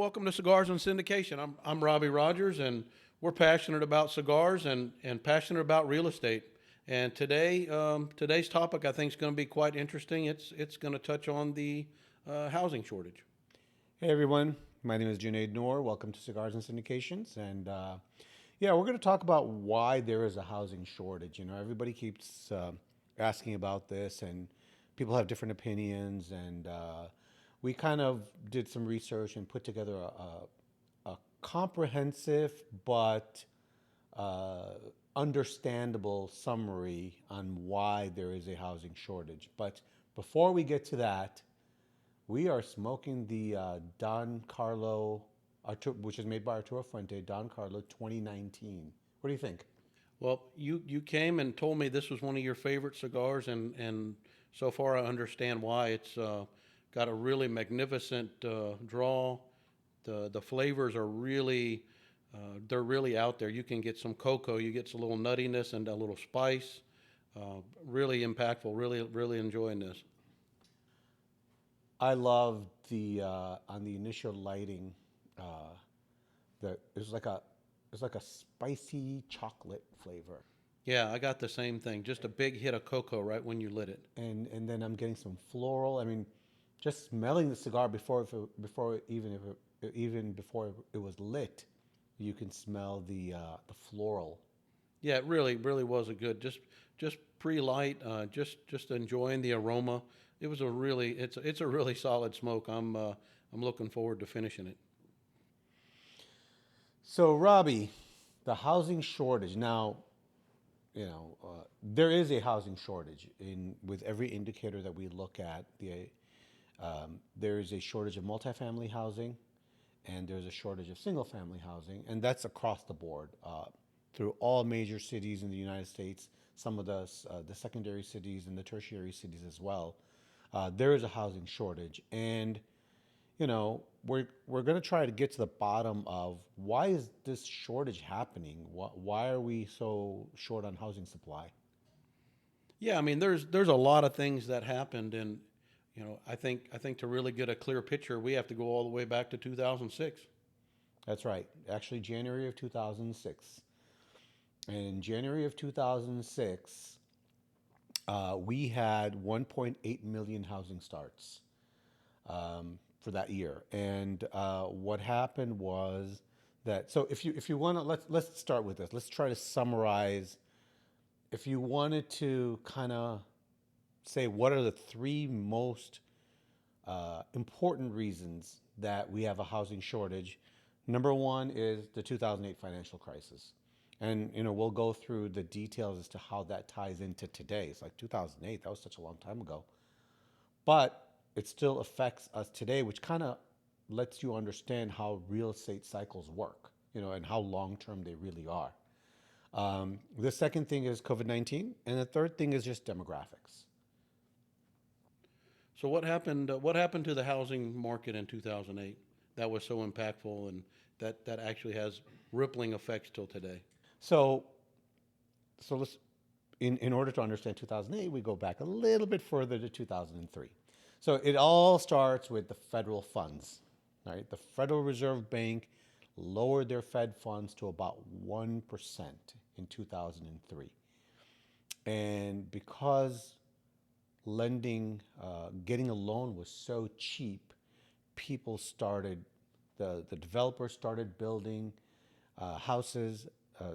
welcome to Cigars and Syndication. I'm Robbie Rogers, and we're passionate about cigars and passionate about real estate. And today's topic I think is going to be quite interesting. It's going to touch on the housing shortage. Hey everyone, my name is Junaid Noor. Welcome to Cigars and Syndications, and yeah, we're going to talk about why there is a housing shortage. You know, everybody keeps asking about this, and people have different opinions. And we kind of did some research and put together a comprehensive but uh, understandable summary on why there is a housing shortage. But before we get to that, we are smoking the Don Carlo, which is made by Arturo Fuente, Don Carlo 2019. What do you think? Well, you came and told me this was one of your favorite cigars, and so far I understand why. It's got a really magnificent draw. The flavors are really they're really out there. You can get some cocoa, you get some little nuttiness and a little spice. Really impactful. Really enjoying this. I love the on the initial lighting, uh, the it's like a spicy chocolate flavor, Yeah, I got the same thing. Just a big hit of cocoa right when you lit it. and then I'm getting some floral. I mean, just smelling the cigar before even before it was lit, you can smell the floral. Yeah, it really was a good. Just pre-light, just enjoying the aroma. It was a really it's a really solid smoke. I'm looking forward to finishing it. So, Robbie, the housing shortage. Now, there is a housing shortage in with every indicator that we look at. There is a shortage of multifamily housing, and there's a shortage of single-family housing, and that's across the board through all major cities in the United States. Some of the secondary cities and the tertiary cities as well. There is a housing shortage, and we're going to try to get to the bottom of why is this shortage happening? Why are we so short on housing supply? Yeah, I mean there's a lot of things that happened, and I think to really get a clear picture, we have to go all the way back to 2006. That's right. Actually, January of 2006. And in January of 2006, we had 1.8 million housing starts for that year. And what happened was that, so if you want to, let's start with this. Let's try to summarize. If you wanted to kind of say what are the three most important reasons that we have a housing shortage. Number one is the 2008 financial crisis. And we'll go through the details as to how that ties into today. It's like 2008, that was such a long time ago. But it still affects us today, which kind of lets you understand how real estate cycles work, and how long term they really are. The second thing is COVID 19. And the third thing is just demographics. So what happened? What happened to the housing market in 2008 that was so impactful and that actually has rippling effects till today? So, so in order to understand 2008, we go back a little bit further to 2003. So it all starts with the federal funds, right? The Federal Reserve Bank lowered their Fed funds to about 1% in 2003. And because getting a loan was so cheap, people started, the developers started building houses,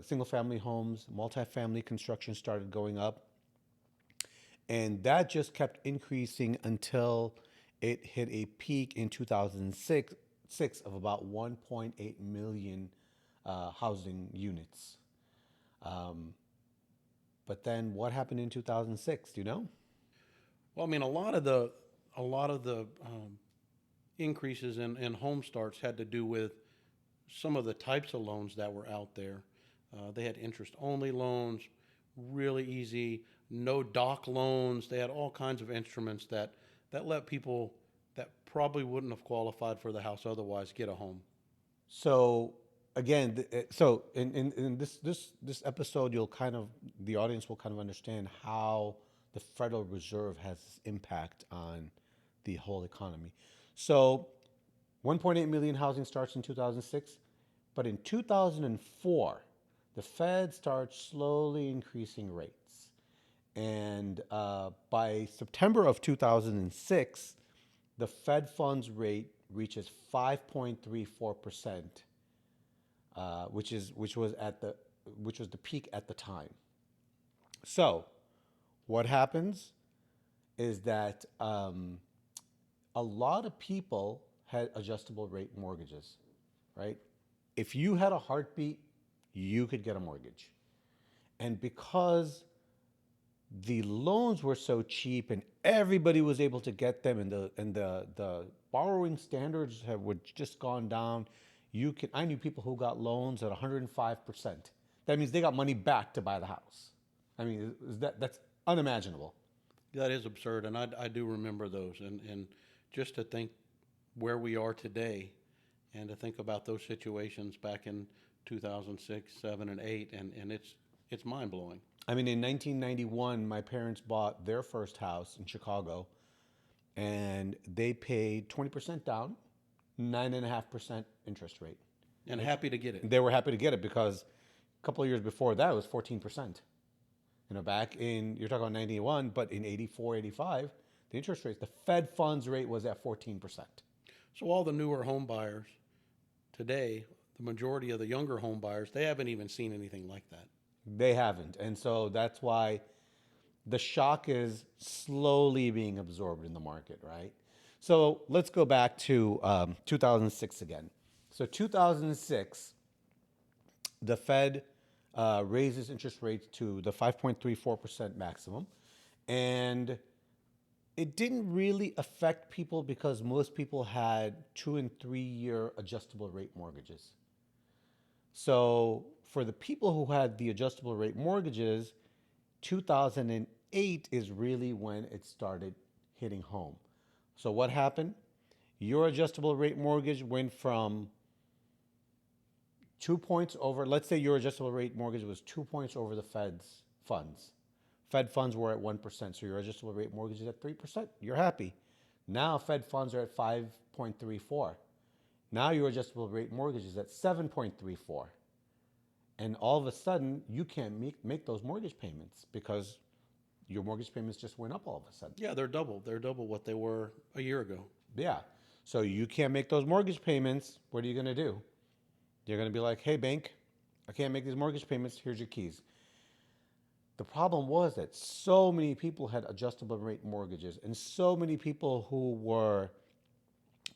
single family homes, multifamily construction started going up. And that just kept increasing until it hit a peak in 2006 of about 1.8 million housing units. Um, but then what happened in 2006? Do you know? Well, I mean a lot of the increases in home starts had to do with some of the types of loans that were out there. They had interest only loans, really easy, no doc loans. They had all kinds of instruments that let people that probably wouldn't have qualified for the house otherwise get a home. So again, so in this episode, the audience will kind of understand how the Federal Reserve has impact on the whole economy. So 1.8 million housing starts in 2006, but in 2004, the Fed starts slowly increasing rates. And by September of 2006, the Fed funds rate reaches 5.34%, which was the peak at the time. So, what happens is that a lot of people had adjustable rate mortgages, right? If you had a heartbeat, you could get a mortgage. And because the loans were so cheap and everybody was able to get them, and the borrowing standards would just gone down. I knew people who got loans at 105%. That means they got money back to buy the house. I mean, that's unimaginable. That is absurd, and I do remember those. And just to think where we are today, and to think about those situations back in 2006, 7, and 8, and it's mind blowing. I mean, in 1991, my parents bought their first house in Chicago, and they paid 20% down, 9.5% interest rate. And happy to get it. They were happy to get it because a couple of years before that, it was 14%. Back in, you're talking about 91, but in 84, 85, the interest rate, the Fed funds rate was at 14%. So all the newer home buyers today, the majority of the younger home buyers, they haven't even seen anything like that. They haven't. And so that's why the shock is slowly being absorbed in the market, right? So let's go back to 2006 again. So 2006, the Fed raises interest rates to the 5.34% maximum. And it didn't really affect people because most people had 2 and 3 year adjustable rate mortgages. So for the people who had the adjustable rate mortgages, 2008 is really when it started hitting home. So what happened? Your adjustable rate mortgage went from 2 points over. Let's say your adjustable rate mortgage was 2 points over the Fed's funds. Fed funds were at 1%, so your adjustable rate mortgage is at 3%. You're happy. Now Fed funds are at 5.34. Now your adjustable rate mortgage is at 7.34. And all of a sudden, you can't make those mortgage payments because your mortgage payments just went up all of a sudden. Yeah, they're double. They're double what they were a year ago. Yeah. So you can't make those mortgage payments. What are you going to do? You're going to be like, hey, bank, I can't make these mortgage payments. Here's your keys. The problem was that so many people had adjustable rate mortgages, and so many people who were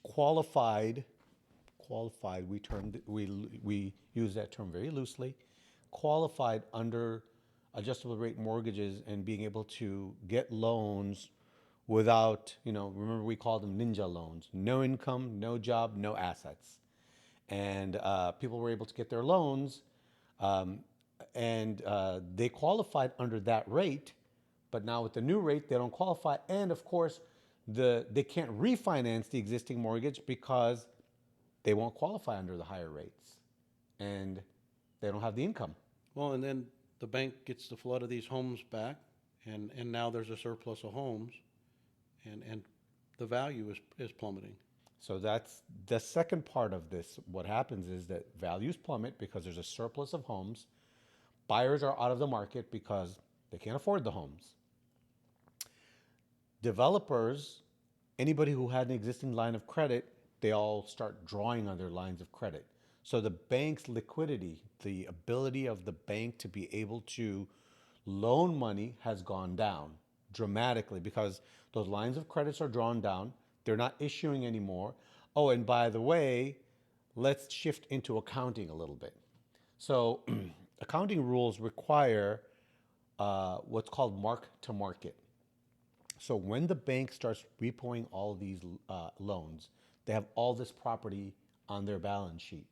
qualified, we use that term very loosely, qualified under adjustable rate mortgages and being able to get loans without, remember we called them ninja loans, no income, no job, no assets. And people were able to get their loans, and they qualified under that rate, but now with the new rate, they don't qualify. And of course, they can't refinance the existing mortgage because they won't qualify under the higher rates, and they don't have the income. Well, and then the bank gets the flood of these homes back, and now there's a surplus of homes, and the value is plummeting. So that's the second part of this. What happens is that values plummet because there's a surplus of homes. Buyers are out of the market because they can't afford the homes. Developers, anybody who had an existing line of credit, they all start drawing on their lines of credit. So the bank's liquidity, the ability of the bank to be able to loan money has gone down dramatically because those lines of credits are drawn down. They're not issuing anymore. Oh, and by the way, let's shift into accounting a little bit. So accounting rules require what's called mark to market. So when the bank starts repoing all these loans, they have all this property on their balance sheet.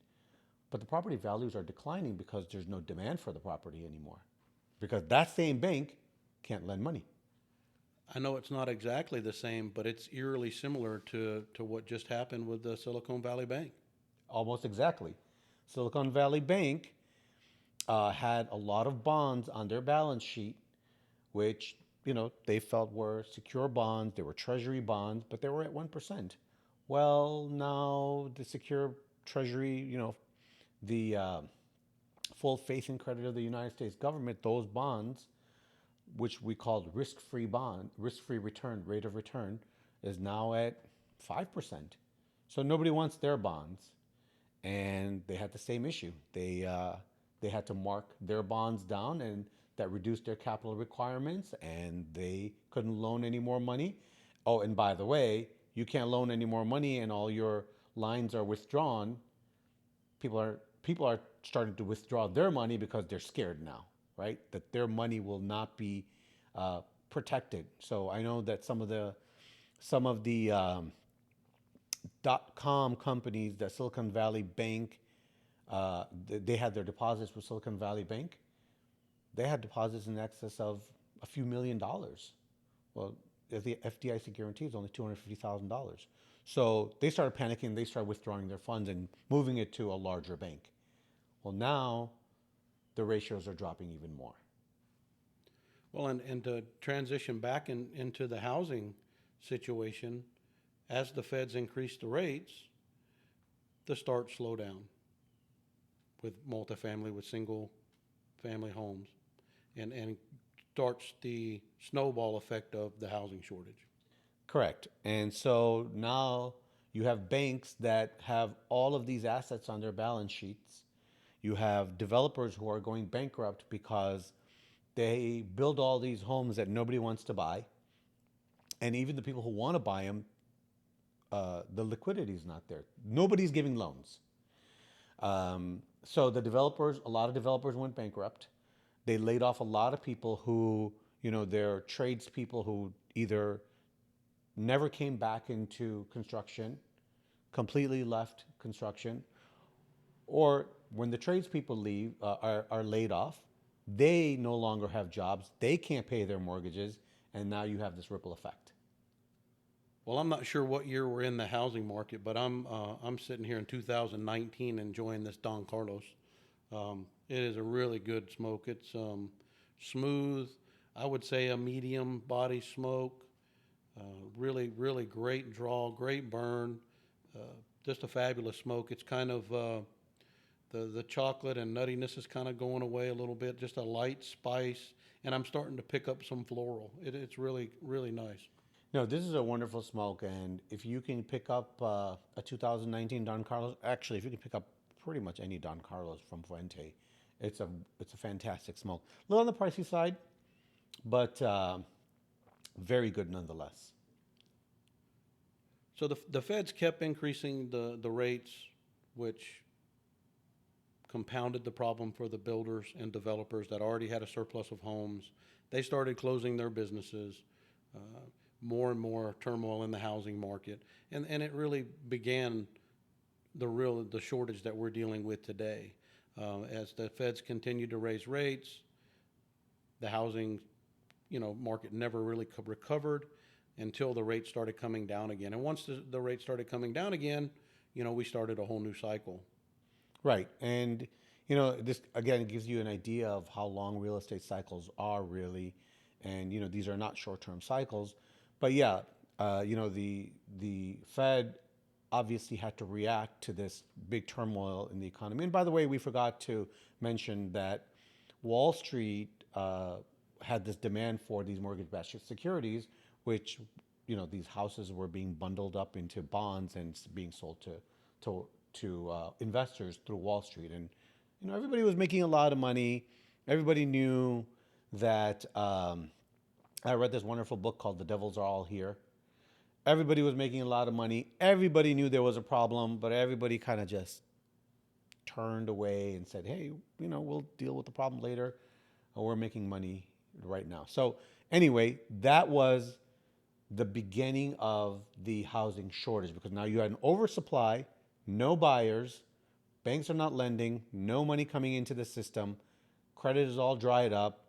But the property values are declining because there's no demand for the property anymore. Because that same bank can't lend money. I know it's not exactly the same, but it's eerily similar to what just happened with the Silicon Valley Bank. Almost exactly. Silicon Valley Bank had a lot of bonds on their balance sheet, which they felt were secure bonds. They were treasury bonds, but they were at 1%. Well, now the secure treasury, the full faith and credit of the United States government, those bonds, which we called risk-free bond, risk-free return, rate of return, is now at 5%. So nobody wants their bonds, and they had the same issue. They had to mark their bonds down, and that reduced their capital requirements, and they couldn't loan any more money. Oh, and by the way, you can't loan any more money, and all your lines are withdrawn. People are starting to withdraw their money because they're scared now, right? That their money will not be protected. So I know that some of the .com companies, that Silicon Valley Bank, they had their deposits with Silicon Valley Bank. They had deposits in excess of a few $1 million. Well, the FDIC guarantee is only $250,000. So they started panicking. They started withdrawing their funds and moving it to a larger bank. Well, now the ratios are dropping even more. Well, and to transition back into the housing situation, as the feds increase the rates, the starts slow down with multifamily, with single family homes, and starts the snowball effect of the housing shortage. Correct. And so now you have banks that have all of these assets on their balance sheets. You have developers who are going bankrupt because they build all these homes that nobody wants to buy. And even the people who want to buy them, the liquidity is not there. Nobody's giving loans. So a lot of developers went bankrupt. They laid off a lot of people who, they're tradespeople who either never came back into construction, completely left construction, or when the tradespeople are laid off, they no longer have jobs, they can't pay their mortgages, and now you have this ripple effect. Well, I'm not sure what year we're in the housing market, but I'm sitting here in 2019 enjoying this Don Carlos. It is a really good smoke. It's smooth. I would say a medium body smoke. Uh, really, really great draw, great burn. Uh, just a fabulous smoke. It's kind of the chocolate and nuttiness is kind of going away a little bit. Just a light spice, and I'm starting to pick up some floral. It's really, really nice. No, this is a wonderful smoke, and if you can pick up a 2019 Don Carlos, actually, if you can pick up pretty much any Don Carlos from Fuente, it's a it's a fantastic smoke. A little on the pricey side, but very good nonetheless. So the feds kept increasing the rates, which compounded the problem for the builders and developers that already had a surplus of homes. They started closing their businesses. Uh, More and more turmoil in the housing market, and it really began the shortage that we're dealing with today. As the feds continued to raise rates, the housing market never really recovered until the rates started coming down again. And once the rates started coming down again, we started a whole new cycle. Right, and this again gives you an idea of how long real estate cycles are really, and these are not short-term cycles, but yeah, the Fed obviously had to react to this big turmoil in the economy. And by the way, we forgot to mention that Wall Street had this demand for these mortgage-backed securities, which these houses were being bundled up into bonds and being sold to investors through Wall Street, and everybody was making a lot of money. Everybody knew that. I read this wonderful book called "The Devils Are All Here." Everybody was making a lot of money. Everybody knew there was a problem, but everybody kind of just turned away and said, "Hey, we'll deal with the problem later. We're making money right now." So anyway, that was the beginning of the housing shortage because now you had an oversupply, no buyers, banks are not lending, no money coming into the system, credit is all dried up,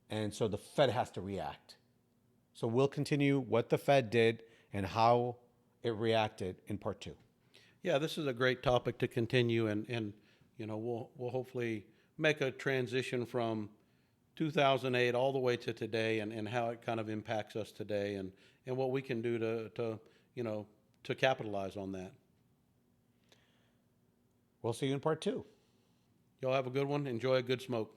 and so the Fed has to react. So we'll continue what the Fed did and how it reacted in part two. Yeah, this is a great topic to continue, and we'll hopefully make a transition from 2008 all the way to today, and how it kind of impacts us today, and what we can do to to capitalize on that. We'll see you in part two. Y'all have a good one. Enjoy a good smoke.